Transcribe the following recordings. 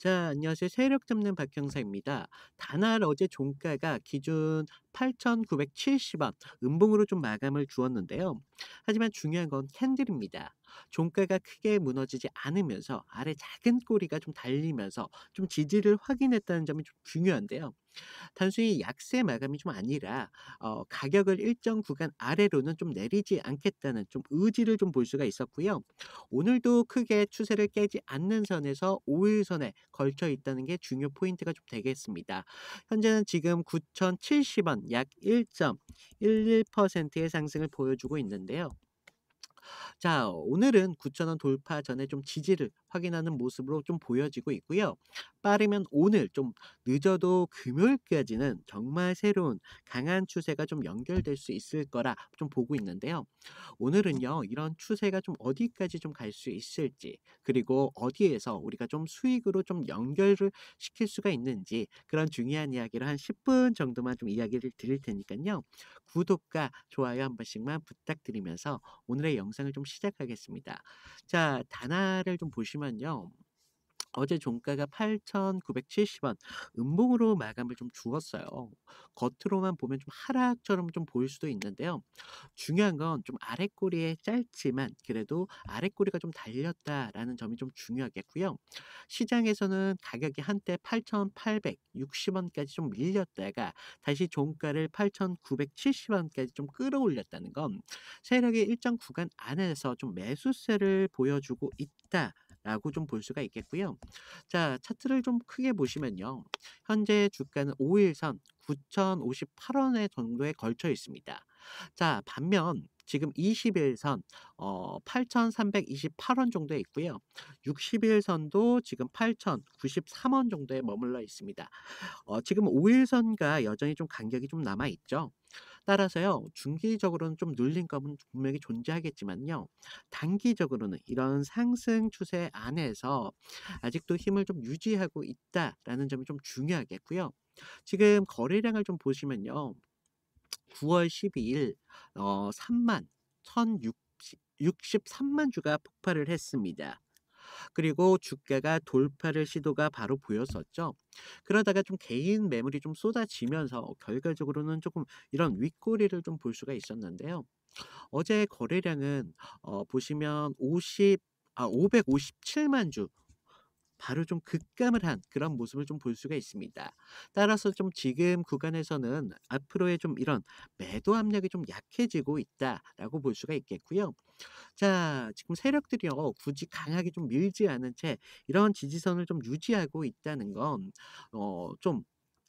자, 안녕하세요. 세력 잡는 박형사입니다. 다날 어제 종가가 기준 8,970원, 음봉으로 좀 마감을 주었는데요. 하지만 중요한 건 캔들입니다. 종가가 크게 무너지지 않으면서 아래 작은 꼬리가 좀 달리면서 좀 지지를 확인했다는 점이 좀 중요한데요. 단순히 약세 마감이 좀 아니라 가격을 일정 구간 아래로는 좀 내리지 않겠다는 좀 의지를 좀 볼 수가 있었고요. 오늘도 크게 추세를 깨지 않는 선에서 5일 선에 걸쳐 있다는 게 중요 포인트가 좀 되겠습니다. 현재는 지금 9,070원 약 1.11%의 상승을 보여주고 있는데요. 자, 오늘은 9,000원 돌파 전에 좀 지지를 확인하는 모습으로 좀 보여지고 있고요. 빠르면 오늘, 좀 늦어도 금요일까지는 정말 새로운 강한 추세가 좀 연결될 수 있을 거라 좀 보고 있는데요. 오늘은요, 이런 추세가 좀 어디까지 좀 갈 수 있을지, 그리고 어디에서 우리가 좀 수익으로 좀 연결을 시킬 수가 있는지, 그런 중요한 이야기를 한 10분 정도만 좀 이야기를 드릴 테니까요. 구독과 좋아요 한 번씩만 부탁드리면서 오늘의 영상을 좀 시작하겠습니다. 자, 단화를 좀 보시면요. 어제 종가가 8,970원 음봉으로 마감을 좀 주었어요. 겉으로만 보면 좀 하락처럼 좀 보일 수도 있는데요. 중요한 건 좀 아랫꼬리에 짧지만 그래도 아랫꼬리가 좀 달렸다라는 점이 좀 중요하겠고요. 시장에서는 가격이 한때 8,860원까지 좀 밀렸다가 다시 종가를 8,970원까지 좀 끌어올렸다는 건 세력의 일정 구간 안에서 좀 매수세를 보여주고 있다. 라고 좀 볼 수가 있겠고요. 자, 차트를 좀 크게 보시면요. 현재 주가는 5일선 9,058원에 정도에 걸쳐 있습니다. 자, 반면 지금 20일선 8,328원 정도에 있고요. 60일선도 지금 8,093원 정도에 머물러 있습니다. 지금 5일선과 여전히 좀 간격이 좀 남아 있죠. 따라서요, 중기적으로는 좀 눌린 감은 분명히 존재하겠지만요, 단기적으로는 이런 상승 추세 안에서 아직도 힘을 좀 유지하고 있다라는 점이 좀 중요하겠고요. 지금 거래량을 좀 보시면요, 9월 12일 3만 1,063만 주가 폭발을 했습니다. 그리고 주가가 돌파를 시도가 바로 보였었죠. 그러다가 좀 개인 매물이 좀 쏟아지면서 결과적으로는 조금 이런 윗꼬리를 좀 볼 수가 있었는데요. 어제 거래량은 보시면 557만 주, 바로 좀 급감을 한 그런 모습을 좀 볼 수가 있습니다. 따라서 좀 지금 구간에서는 앞으로의 좀 이런 매도 압력이 좀 약해지고 있다라고 볼 수가 있겠고요. 자, 지금 세력들이요, 굳이 강하게 좀 밀지 않은 채 이런 지지선을 좀 유지하고 있다는 건 좀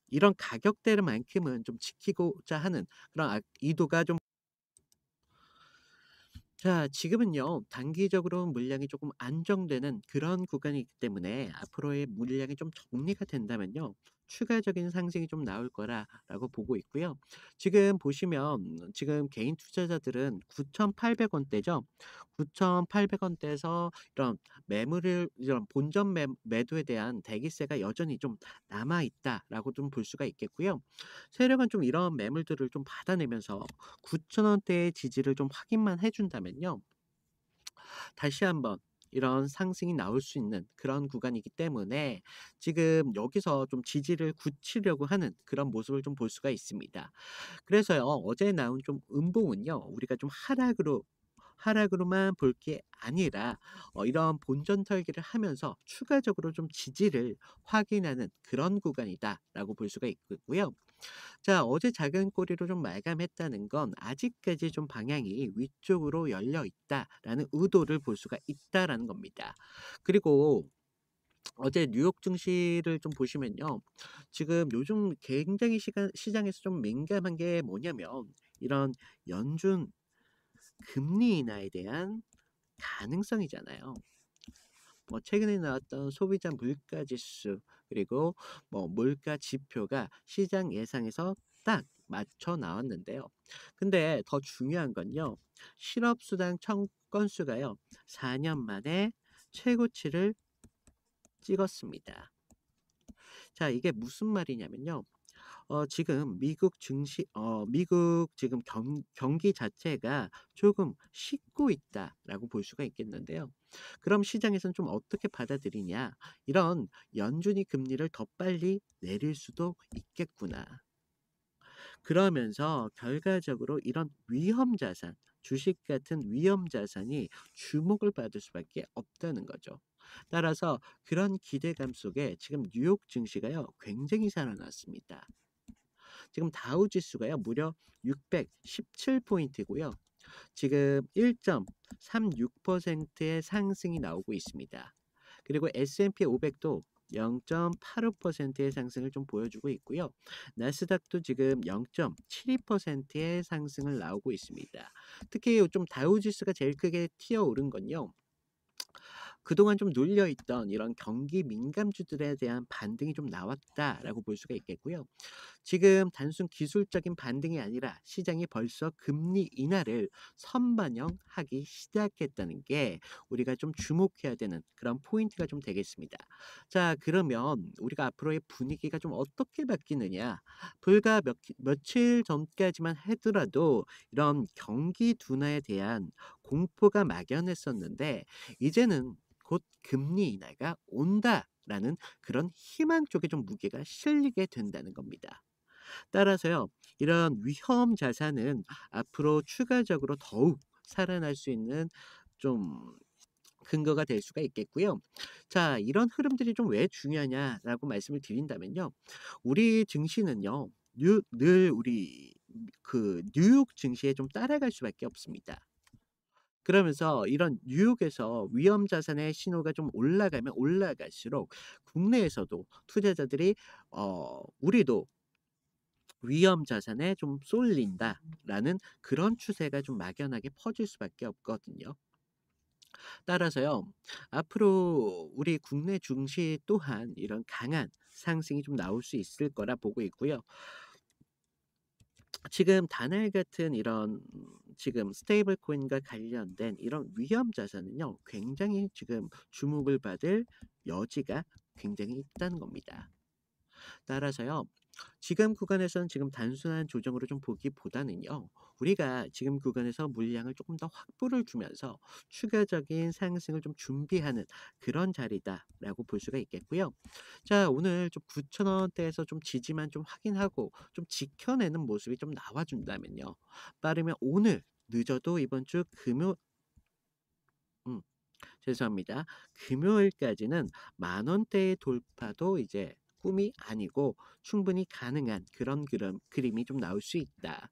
이런 가격대만큼은 좀 지키고자 하는 그런 의도가 좀. 자, 지금은요, 단기적으로 물량이 조금 안정되는 그런 구간이기 때문에 앞으로의 물량이 좀 정리가 된다면요, 추가적인 상승이 좀 나올 거라라고 보고 있고요. 지금 보시면 지금 개인 투자자들은 9,800원대죠. 9,800원대에서 이런 매물을, 이런 본전 매도에 대한 대기세가 여전히 좀 남아 있다라고 좀 볼 수가 있겠고요. 세력은 좀 이런 매물들을 좀 받아내면서 9,000원대의 지지를 좀 확인만 해 준다면요, 다시 한번 이런 상승이 나올 수 있는 그런 구간이기 때문에 지금 여기서 좀 지지를 굳히려고 하는 그런 모습을 좀 볼 수가 있습니다. 그래서요, 어제 나온 좀 음봉은요, 우리가 좀 하락으로만 볼 게 아니라 이런 본전 털기를 하면서 추가적으로 좀 지지를 확인하는 그런 구간이다라고 볼 수가 있고요. 자, 어제 작은 꼬리로 좀 마감했다는 건 아직까지 좀 방향이 위쪽으로 열려 있다라는 의도를 볼 수가 있다라는 겁니다. 그리고 어제 뉴욕 증시를 좀 보시면요. 지금 요즘 굉장히 시장에서 좀 민감한 게 뭐냐면 이런 연준 금리 인하에 대한 가능성이잖아요. 뭐 최근에 나왔던 소비자 물가 지수, 그리고 뭐 물가 지표가 시장 예상에서 딱 맞춰 나왔는데요. 근데 더 중요한 건요, 실업수당 건수가요, 4년 만에 최고치를 찍었습니다. 자, 이게 무슨 말이냐면요, 지금 미국 지금 경기 자체가 조금 식고 있다라고 볼 수가 있겠는데요. 그럼 시장에서는 좀 어떻게 받아들이냐? 이런 '연준이 금리를 더 빨리 내릴 수도 있겠구나.' 그러면서 결과적으로 이런 위험 자산, 주식 같은 위험 자산이 주목을 받을 수밖에 없다는 거죠. 따라서 그런 기대감 속에 지금 뉴욕 증시가요, 굉장히 살아났습니다. 지금 다우 지수가요, 무려 617 포인트고요. 지금 1.36%의 상승이 나오고 있습니다. 그리고 S&P 500도 0.85%의 상승을 좀 보여주고 있고요. 나스닥도 지금 0.72%의 상승을 나오고 있습니다. 특히 좀 다우지수가 제일 크게 튀어 오른 건요. 그동안 좀 눌려 있던 이런 경기 민감주들에 대한 반등이 좀 나왔다라고 볼 수가 있겠고요. 지금 단순 기술적인 반등이 아니라 시장이 벌써 금리 인하를 선반영하기 시작했다는 게 우리가 좀 주목해야 되는 그런 포인트가 좀 되겠습니다. 자, 그러면 우리가 앞으로의 분위기가 좀 어떻게 바뀌느냐? 불과 며칠 전까지만 하더라도 이런 경기 둔화에 대한 공포가 막연했었는데 이제는 곧 금리 인하가 온다라는 그런 희망 쪽에 좀 무게가 실리게 된다는 겁니다. 따라서요, 이런 위험 자산은 앞으로 추가적으로 더욱 살아날 수 있는 좀 근거가 될 수가 있겠고요. 자, 이런 흐름들이 좀 왜 중요하냐라고 말씀을 드린다면요. 우리 증시는요, 늘 우리 그 뉴욕 증시에 좀 따라갈 수밖에 없습니다. 그러면서 이런 뉴욕에서 위험 자산의 신호가 좀 올라가면 올라갈수록 국내에서도 투자자들이 우리도 위험 자산에 좀 쏠린다라는 그런 추세가 좀 막연하게 퍼질 수밖에 없거든요. 따라서요, 앞으로 우리 국내 증시 또한 이런 강한 상승이 좀 나올 수 있을 거라 보고 있고요. 지금 다날 같은 이런 지금 스테이블 코인과 관련된 이런 위험 자산은요, 굉장히 지금 주목을 받을 여지가 굉장히 있다는 겁니다. 따라서요, 지금 구간에서는 지금 단순한 조정으로 좀 보기보다는요. 우리가 지금 구간에서 물량을 조금 더 확보를 주면서 추가적인 상승을 좀 준비하는 그런 자리다라고 볼 수가 있겠고요. 자, 오늘 좀 9천 원대에서 좀 지지만 좀 확인하고 좀 지켜내는 모습이 좀 나와준다면요. 빠르면 오늘 늦어도 이번 주 음, 죄송합니다. 금요일까지는 만 원대의 돌파도 이제 꿈이 아니고 충분히 가능한 그런 그림이 좀 나올 수 있다.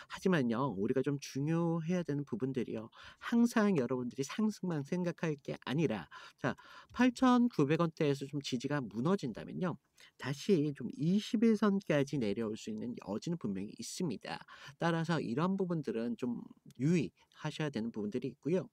하지만요, 우리가 좀 중요해야 되는 부분들이요. 항상 여러분들이 상승만 생각할 게 아니라, 자, 8,900원대에서 좀 지지가 무너진다면요. 다시 좀 21선까지 내려올 수 있는 여지는 분명히 있습니다. 따라서 이런 부분들은 좀 유의하셔야 되는 부분들이 있고요.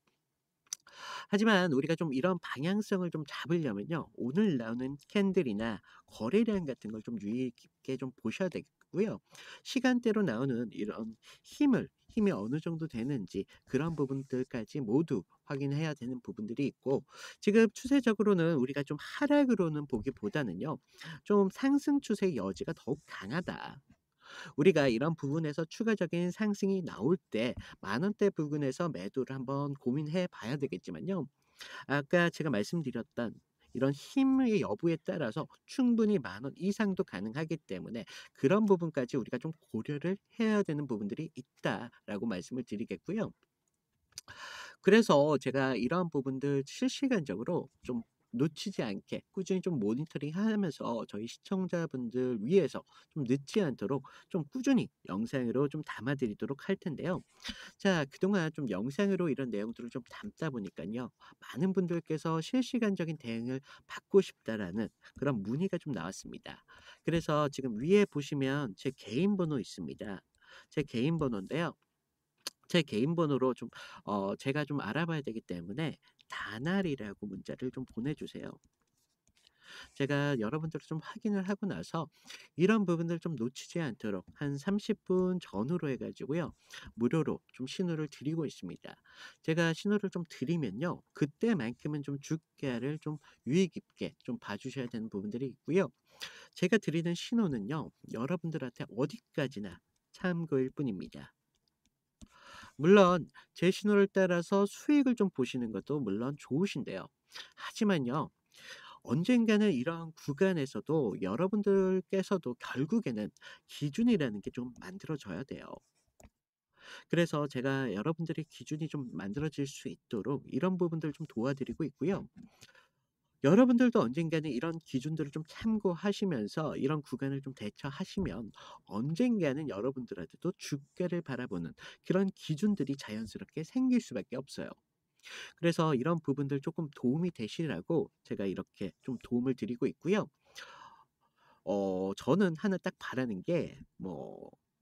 하지만 우리가 좀 이런 방향성을 좀 잡으려면요. 오늘 나오는 캔들이나 거래량 같은 걸 좀 유의 깊게 좀 보셔야 되고요. 시간대로 나오는 이런 힘이 어느 정도 되는지 그런 부분들까지 모두 확인해야 되는 부분들이 있고 지금 추세적으로는 우리가 좀 하락으로는 보기보다는요. 좀 상승 추세의 여지가 더욱 강하다. 우리가 이런 부분에서 추가적인 상승이 나올 때 만 원대 부근에서 매도를 한번 고민해 봐야 되겠지만요. 아까 제가 말씀드렸던 이런 힘의 여부에 따라서 충분히 만 원 이상도 가능하기 때문에 그런 부분까지 우리가 좀 고려를 해야 되는 부분들이 있다라고 말씀을 드리겠고요. 그래서 제가 이러한 부분들 실시간적으로 좀 놓치지 않게 꾸준히 좀 모니터링하면서 저희 시청자분들 위해서 좀 늦지 않도록 좀 꾸준히 영상으로 좀 담아 드리도록 할 텐데요. 자, 그동안 좀 영상으로 이런 내용들을 좀 담다 보니깐요. 많은 분들께서 실시간적인 대응을 받고 싶다라는 그런 문의가 좀 나왔습니다. 그래서 지금 위에 보시면 제 개인 번호 있습니다. 제 개인 번호인데요. 제 개인 번호로 좀 제가 좀 알아봐야 되기 때문에 다날이라고 문자를 좀 보내주세요. 제가 여러분들을 좀 확인을 하고 나서 이런 부분들 좀 놓치지 않도록 한 30분 전후로 해 가지고요. 무료로 좀 신호를 드리고 있습니다. 제가 신호를 좀 드리면요. 그때만큼은 좀 주가를 좀 유의 깊게 좀 봐 주셔야 되는 부분들이 있고요. 제가 드리는 신호는요, 여러분들한테 어디까지나 참고일 뿐입니다. 물론 제 신호를 따라서 수익을 좀 보시는 것도 물론 좋으신데요. 하지만요, 언젠가는 이런 구간에서도 여러분들께서도 결국에는 기준이라는 게 좀 만들어져야 돼요. 그래서 제가 여러분들의 기준이 좀 만들어질 수 있도록 이런 부분들을 좀 도와드리고 있고요. 여러분들도 언젠가는 이런 기준들을 좀 참고하시면서 이런 구간을 좀 대처하시면 언젠가는 여러분들한테도 주가를 바라보는 그런 기준들이 자연스럽게 생길 수밖에 없어요. 그래서 이런 부분들 조금 도움이 되시라고 제가 이렇게 좀 도움을 드리고 있고요. 저는 하나 딱 바라는 게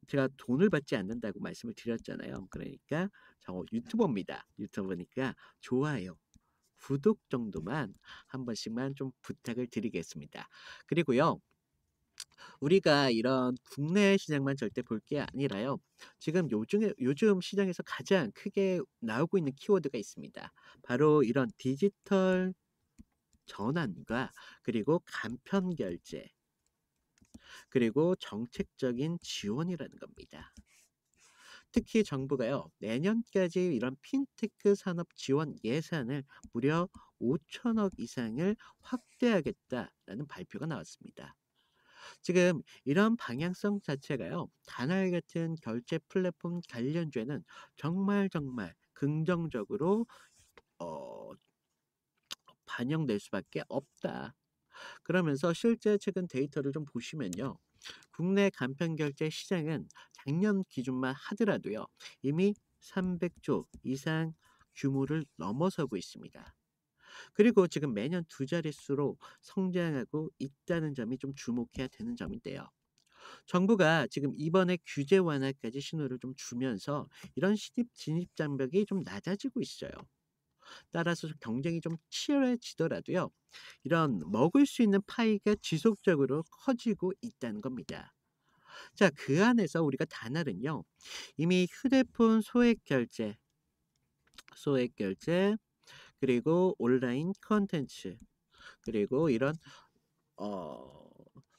제가 돈을 받지 않는다고 말씀을 드렸잖아요. 그러니까 저 유튜버입니다. 유튜버니까 좋아요, 구독 정도만 한 번씩만 좀 부탁을 드리겠습니다. 그리고요, 우리가 이런 국내 시장만 절대 볼 게 아니라요. 지금 요즘 시장에서 가장 크게 나오고 있는 키워드가 있습니다. 바로 이런 디지털 전환과 그리고 간편 결제, 그리고 정책적인 지원이라는 겁니다. 특히 정부가요, 내년까지 이런 핀테크 산업 지원 예산을 무려 5천억 이상을 확대하겠다라는 발표가 나왔습니다. 지금 이런 방향성 자체가요, 다날 같은 결제 플랫폼 관련주에는 정말 정말 긍정적으로 어, 반영될 수밖에 없다. 그러면서 실제 최근 데이터를 좀 보시면요, 국내 간편결제 시장은 작년 기준만 하더라도요, 이미 300조 이상 규모를 넘어서고 있습니다. 그리고 지금 매년 두 자릿수로 성장하고 있다는 점이 좀 주목해야 되는 점인데요. 정부가 지금 이번에 규제 완화까지 신호를 좀 주면서 이런 신입 진입 장벽이 좀 낮아지고 있어요. 따라서 경쟁이 좀 치열해지더라도요, 이런 먹을 수 있는 파이가 지속적으로 커지고 있다는 겁니다. 자, 그 안에서 우리가 다날은요, 이미 휴대폰 소액 결제, 그리고 온라인 콘텐츠, 그리고 이런 어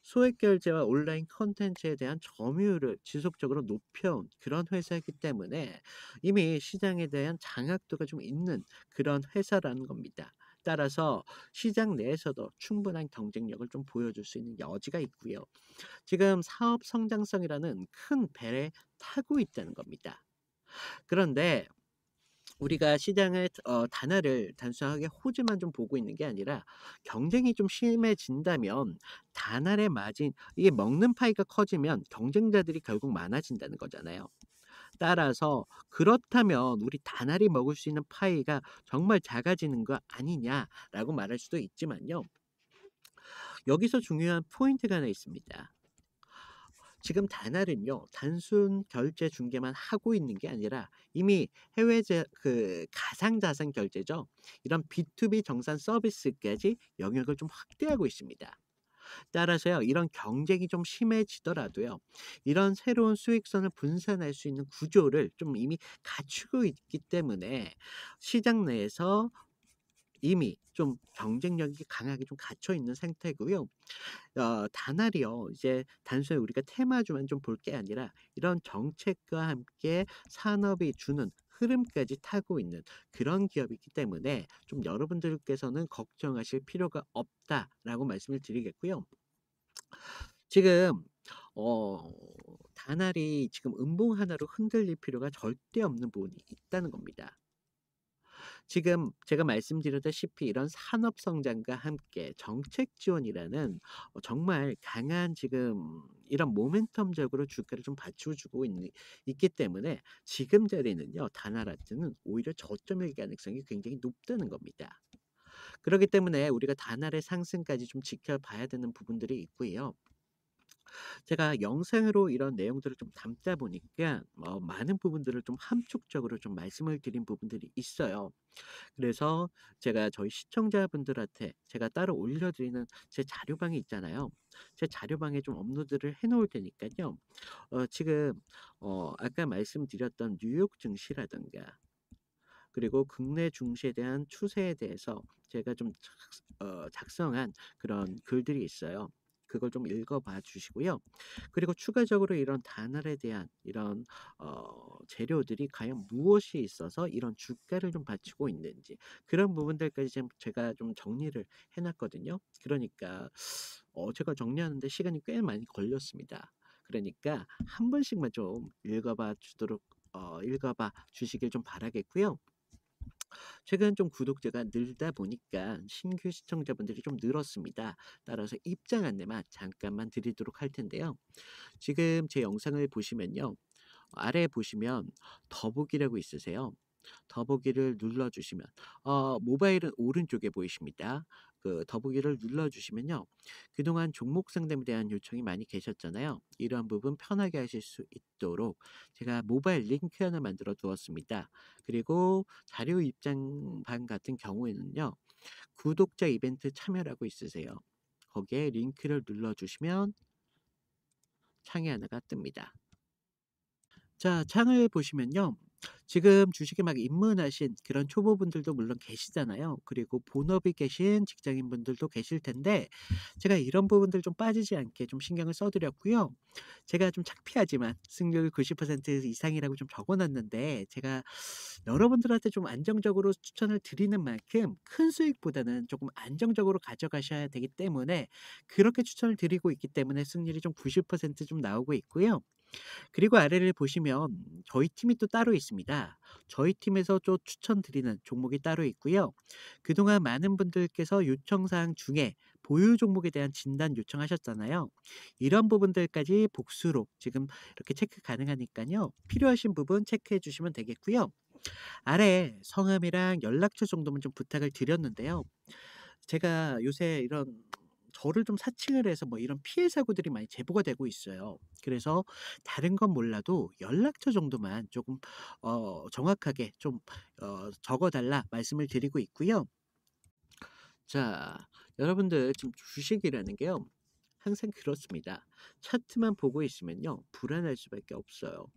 소액 결제와 온라인 콘텐츠에 대한 점유율을 지속적으로 높여온 그런 회사이기 때문에 이미 시장에 대한 장악도가 좀 있는 그런 회사라는 겁니다. 따라서 시장 내에서도 충분한 경쟁력을 좀 보여줄 수 있는 여지가 있고요. 지금 사업 성장성이라는 큰 배에 타고 있다는 겁니다. 그런데 우리가 시장의 단아를 단순하게 호재만 좀 보고 있는 게 아니라 경쟁이 좀 심해진다면 단알의 마진, 이게 먹는 파이가 커지면 경쟁자들이 결국 많아진다는 거잖아요. 따라서 그렇다면 우리 단알이 먹을 수 있는 파이가 정말 작아지는 거 아니냐라고 말할 수도 있지만요. 여기서 중요한 포인트가 하나 있습니다. 지금 다날은요, 단순 결제 중개만 하고 있는 게 아니라 이미 가상자산 결제죠. 이런 B2B 정산 서비스까지 영역을 좀 확대하고 있습니다. 따라서요, 이런 경쟁이 좀 심해지더라도요, 이런 새로운 수익선을 분산할 수 있는 구조를 좀 이미 갖추고 있기 때문에 시장 내에서 이미 좀 경쟁력이 강하게 좀 갖춰 있는 상태고요. 다날이요, 이제 단순히 우리가 테마주만 좀 볼 게 아니라 이런 정책과 함께 산업이 주는 흐름까지 타고 있는 그런 기업이기 때문에 좀 여러분들께서는 걱정하실 필요가 없다라고 말씀을 드리겠고요. 지금 어 다날이 지금 음봉 하나로 흔들릴 필요가 절대 없는 부분이 있다는 겁니다. 지금 제가 말씀드렸다시피 이런 산업 성장과 함께 정책 지원이라는 정말 강한 지금 이런 모멘텀적으로 주가를 좀 받쳐주고 있기 때문에 지금 자리는요, 다나라트는 오히려 저점일 가능성이 굉장히 높다는 겁니다. 그렇기 때문에 우리가 다날의 상승까지 좀 지켜봐야 되는 부분들이 있고요. 제가 영상으로 이런 내용들을 좀 담다 보니까 많은 부분들을 좀 함축적으로 좀 말씀을 드린 부분들이 있어요. 그래서 제가 저희 시청자분들한테 제가 따로 올려드리는 제 자료방이 있잖아요. 제 자료방에 좀 업로드를 해 놓을 테니까요. 지금 아까 말씀드렸던 뉴욕 증시라든가 그리고 국내 증시에 대한 추세에 대해서 제가 좀 작성한 그런 글들이 있어요. 그걸 좀 읽어봐 주시고요. 그리고 추가적으로 이런 단알에 대한 이런 재료들이 과연 무엇이 있어서 이런 주가를 좀 받치고 있는지 그런 부분들까지 좀 제가 좀 정리를 해 놨거든요. 그러니까 제가 정리하는데 시간이 꽤 많이 걸렸습니다. 그러니까 한 번씩만 좀 읽어봐 주시길 좀 바라겠고요. 최근 좀 구독자가 늘다 보니까 신규 시청자분들이 좀 늘었습니다. 따라서 입장 안내만 잠깐만 드리도록 할 텐데요. 지금 제 영상을 보시면요. 아래에 보시면 더보기라고 있으세요. 더보기를 눌러주시면 모바일은 오른쪽에 보이십니다. 그 더보기를 눌러주시면요. 그동안 종목 상담에 대한 요청이 많이 계셨잖아요. 이러한 부분 편하게 하실 수 있도록 제가 모바일 링크 하나 만들어 두었습니다. 그리고 자료 입장방 같은 경우에는요. 구독자 이벤트 참여라고 있으세요. 거기에 링크를 눌러주시면 창이 하나가 뜹니다. 자, 창을 보시면요. 지금 주식에 막 입문하신 그런 초보분들도 물론 계시잖아요. 그리고 본업이 계신 직장인분들도 계실 텐데 제가 이런 부분들 좀 빠지지 않게 좀 신경을 써 드렸고요. 제가 좀 창피하지만 승률 90% 이상이라고 좀 적어 놨는데 제가 여러분들한테 좀 안정적으로 추천을 드리는 만큼 큰 수익보다는 조금 안정적으로 가져가셔야 되기 때문에 그렇게 추천을 드리고 있기 때문에 승률이 좀 90%좀 나오고 있고요. 그리고 아래를 보시면 저희 팀이 또 따로 있습니다. 저희 팀에서 또 추천드리는 종목이 따로 있고요. 그동안 많은 분들께서 요청사항 중에 보유 종목에 대한 진단 요청하셨잖아요. 이런 부분들까지 복수로 지금 이렇게 체크 가능하니까요. 필요하신 부분 체크해 주시면 되겠고요. 아래 성함이랑 연락처 정도만 좀 부탁을 드렸는데요. 제가 요새 이런 저를 좀 사칭을 해서 뭐 이런 피해 사고들이 많이 제보가 되고 있어요. 그래서 다른 건 몰라도 연락처 정도만 조금 정확하게 좀 적어 달라 말씀을 드리고 있고요. 자, 여러분들 지금 주식이라는 게요. 항상 그렇습니다. 차트만 보고 있으면요. 불안할 수밖에 없어요.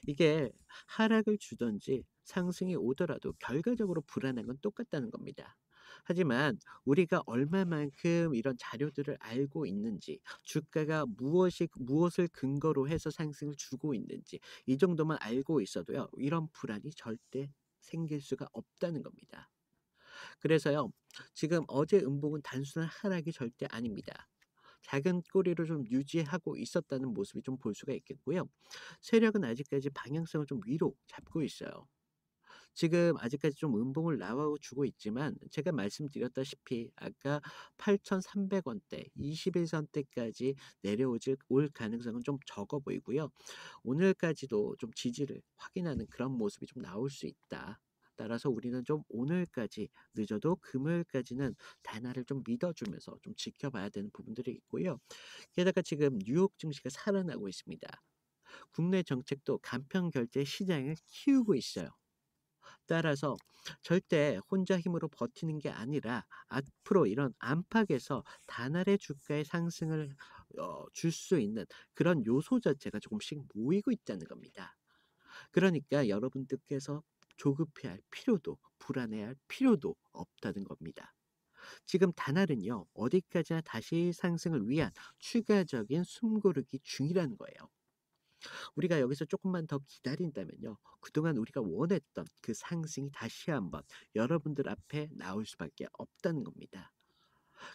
이게 하락을 주든지 상승이 오더라도 결과적으로 불안한 건 똑같다는 겁니다. 하지만 우리가 얼마만큼 이런 자료들을 알고 있는지, 주가가 무엇을 근거로 해서 상승을 주고 있는지, 이 정도만 알고 있어도요, 이런 불안이 절대 생길 수가 없다는 겁니다. 그래서요, 지금 어제 음봉은 단순한 하락이 절대 아닙니다. 작은 꼬리를 좀 유지하고 있었다는 모습이 좀 볼 수가 있겠고요. 세력은 아직까지 방향성을 좀 위로 잡고 있어요. 지금 아직까지 좀 음봉을 나와주고 있지만 제가 말씀드렸다시피 아까 8,300원대, 21선대까지 올 가능성은 좀 적어 보이고요. 오늘까지도 좀 지지를 확인하는 그런 모습이 좀 나올 수 있다. 따라서 우리는 좀 오늘까지 늦어도 금요일까지는 단화를 좀 믿어주면서 좀 지켜봐야 되는 부분들이 있고요. 게다가 지금 뉴욕 증시가 살아나고 있습니다. 국내 정책도 간편 결제 시장을 키우고 있어요. 따라서 절대 혼자 힘으로 버티는 게 아니라 앞으로 이런 안팎에서 단알의 주가의 상승을 줄 수 있는 그런 요소 자체가 조금씩 모이고 있다는 겁니다. 그러니까 여러분들께서 조급해할 필요도 불안해할 필요도 없다는 겁니다. 지금 단알은요 어디까지나 다시 상승을 위한 추가적인 숨고르기 중이라는 거예요. 우리가 여기서 조금만 더 기다린다면요. 그동안 우리가 원했던 그 상승이 다시 한번 여러분들 앞에 나올 수밖에 없다는 겁니다.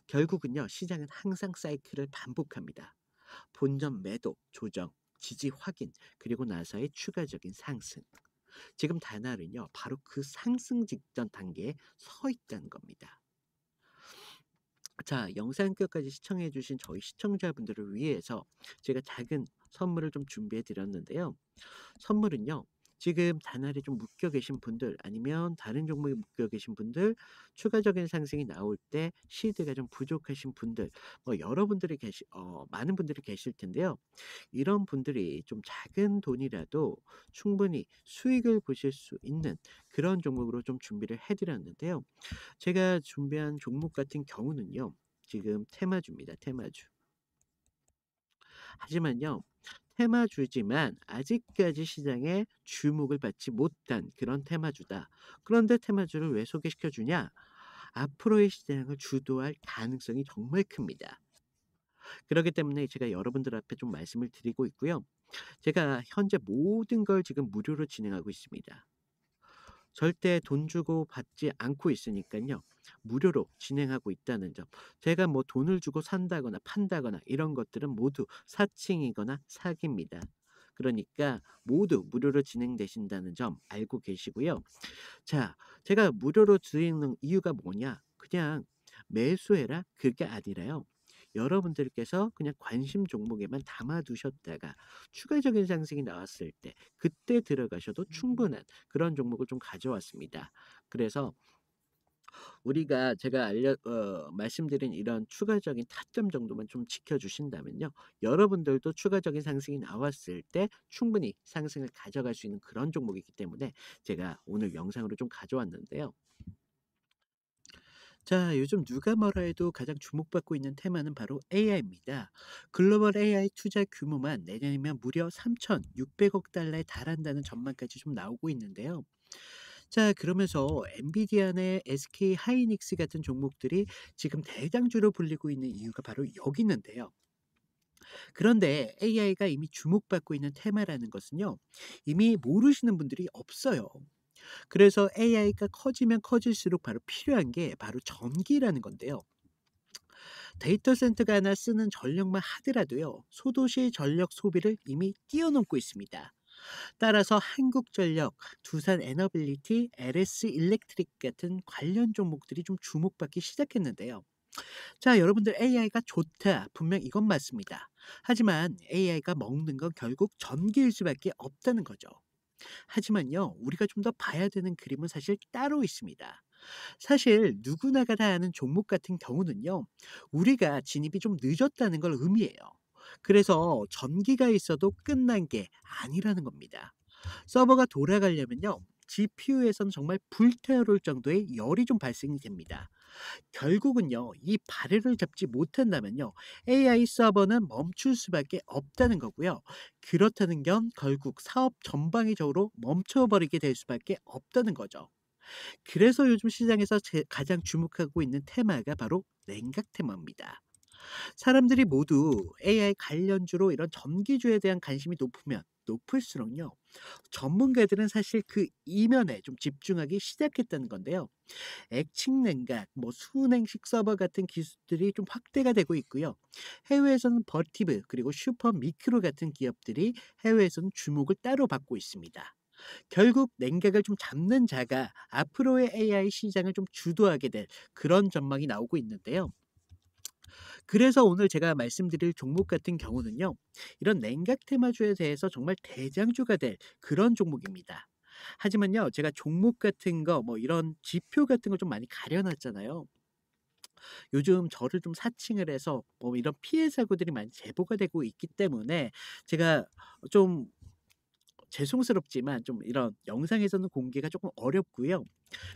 결국은요. 시장은 항상 사이클을 반복합니다. 본전 매도, 조정, 지지 확인, 그리고 나서의 추가적인 상승. 지금 다날은요. 바로 그 상승 직전 단계에 서 있다는 겁니다. 자, 영상 끝까지 시청해 주신 저희 시청자분들을 위해서 제가 작은 선물을 좀 준비해 드렸는데요. 선물은요. 지금 단알에 좀 묶여 계신 분들 아니면 다른 종목에 묶여 계신 분들 추가적인 상승이 나올 때 시드가 좀 부족하신 분들 뭐 여러분들이 많은 분들이 계실 텐데요. 이런 분들이 좀 작은 돈이라도 충분히 수익을 보실 수 있는 그런 종목으로 좀 준비를 해 드렸는데요. 제가 준비한 종목 같은 경우는요. 지금 테마주입니다. 테마주. 하지만요. 테마주지만 아직까지 시장에 주목을 받지 못한 그런 테마주다. 그런데 테마주를 왜 소개시켜 주냐? 앞으로의 시장을 주도할 가능성이 정말 큽니다. 그렇기 때문에 제가 여러분들 앞에 좀 말씀을 드리고 있고요. 제가 현재 모든 걸 지금 무료로 진행하고 있습니다. 절대 돈 주고 받지 않고 있으니깐요. 무료로 진행하고 있다는 점. 제가 뭐 돈을 주고 산다거나 판다거나 이런 것들은 모두 사칭이거나 사기입니다. 그러니까 모두 무료로 진행되신다는 점 알고 계시고요. 자, 제가 무료로 드리는 이유가 뭐냐? 그냥 매수해라 그게 아니라요. 여러분들께서 그냥 관심 종목에만 담아 두셨다가 추가적인 상승이 나왔을 때 그때 들어가셔도 충분한 그런 종목을 좀 가져왔습니다. 그래서 우리가 제가 말씀드린 이런 추가적인 타점 정도만 좀 지켜 주신다면요. 여러분들도 추가적인 상승이 나왔을 때 충분히 상승을 가져갈 수 있는 그런 종목이기 때문에 제가 오늘 영상으로 좀 가져왔는데요. 자, 요즘 누가 뭐라 해도 가장 주목받고 있는 테마는 바로 AI입니다. 글로벌 AI 투자 규모만 내년이면 무려 3,600억 달러에 달한다는 전망까지 좀 나오고 있는데요. 자, 그러면서 엔비디아나 SK 하이닉스 같은 종목들이 지금 대장주로 불리고 있는 이유가 바로 여기 있는데요. 그런데 AI가 이미 주목받고 있는 테마라는 것은요, 이미 모르시는 분들이 없어요. 그래서 AI가 커지면 커질수록 바로 필요한 게 바로 전기라는 건데요. 데이터 센터가 하나 쓰는 전력만 하더라도요, 소도시 전력 소비를 이미 뛰어넘고 있습니다. 따라서 한국전력, 두산에너빌리티, LS 일렉트릭 같은 관련 종목들이 좀 주목받기 시작했는데요. 자, 여러분들 AI가 좋다. 분명 이건 맞습니다. 하지만 AI가 먹는 건 결국 전기일 수밖에 없다는 거죠. 하지만요, 우리가 좀 더 봐야 되는 그림은 사실 따로 있습니다. 사실 누구나가 다 아는 종목 같은 경우는요, 우리가 진입이 좀 늦었다는 걸 의미해요. 그래서 전기가 있어도 끝난 게 아니라는 겁니다. 서버가 돌아가려면요, GPU에서는 정말 불태워올 정도의 열이 좀 발생이 됩니다. 결국은요, 이 발열을 잡지 못한다면요, AI 서버는 멈출 수밖에 없다는 거고요. 그렇다는 건 결국 사업 전방위적으로 멈춰버리게 될 수밖에 없다는 거죠. 그래서 요즘 시장에서 가장 주목하고 있는 테마가 바로 냉각 테마입니다. 사람들이 모두 AI 관련주로 이런 전기주에 대한 관심이 높으면 높을수록요, 전문가들은 사실 그 이면에 좀 집중하기 시작했다는 건데요. 액침 냉각, 뭐 수냉식 서버 같은 기술들이 좀 확대가 되고 있고요. 해외에서는 버티브 그리고 슈퍼 미크로 같은 기업들이 해외에서는 주목을 따로 받고 있습니다. 결국 냉각을 좀 잡는 자가 앞으로의 AI 시장을 좀 주도하게 될 그런 전망이 나오고 있는데요. 그래서 오늘 제가 말씀드릴 종목 같은 경우는요, 이런 냉각 테마주에 대해서 정말 대장주가 될 그런 종목입니다. 하지만요, 제가 종목 같은 거, 뭐 이런 지표 같은 걸 좀 많이 가려놨잖아요. 요즘 저를 좀 사칭을 해서 뭐 이런 피해 사고들이 많이 제보가 되고 있기 때문에 제가 좀 죄송스럽지만 좀 이런 영상에서는 공개가 조금 어렵고요.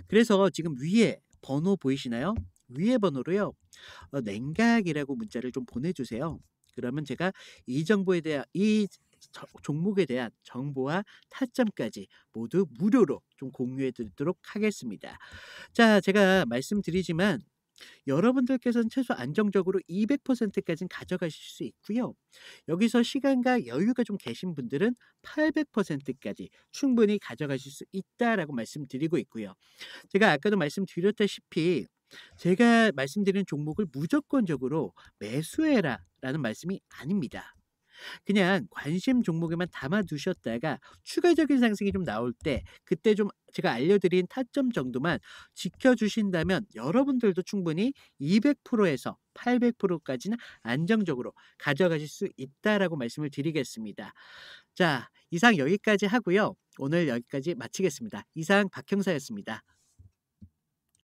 그래서 지금 위에 번호 보이시나요? 위에 번호로요. 냉각이라고 문자를 좀 보내주세요. 그러면 제가 이 정보에 대한 종목에 대한 정보와 타점까지 모두 무료로 좀 공유해 드리도록 하겠습니다. 자, 제가 말씀드리지만 여러분들께서는 최소 안정적으로 200%까지는 가져가실 수 있고요. 여기서 시간과 여유가 좀 계신 분들은 800%까지 충분히 가져가실 수 있다라고 말씀드리고 있고요. 제가 아까도 말씀드렸다시피 제가 말씀드리는 종목을 무조건적으로 매수해라라는 말씀이 아닙니다. 그냥 관심 종목에만 담아 두셨다가 추가적인 상승이 좀 나올 때 그때 좀 제가 알려드린 타점 정도만 지켜주신다면 여러분들도 충분히 200%에서 800%까지는 안정적으로 가져가실 수 있다라고 말씀을 드리겠습니다. 자, 이상 여기까지 하고요. 오늘 여기까지 마치겠습니다. 이상 박 형사였습니다.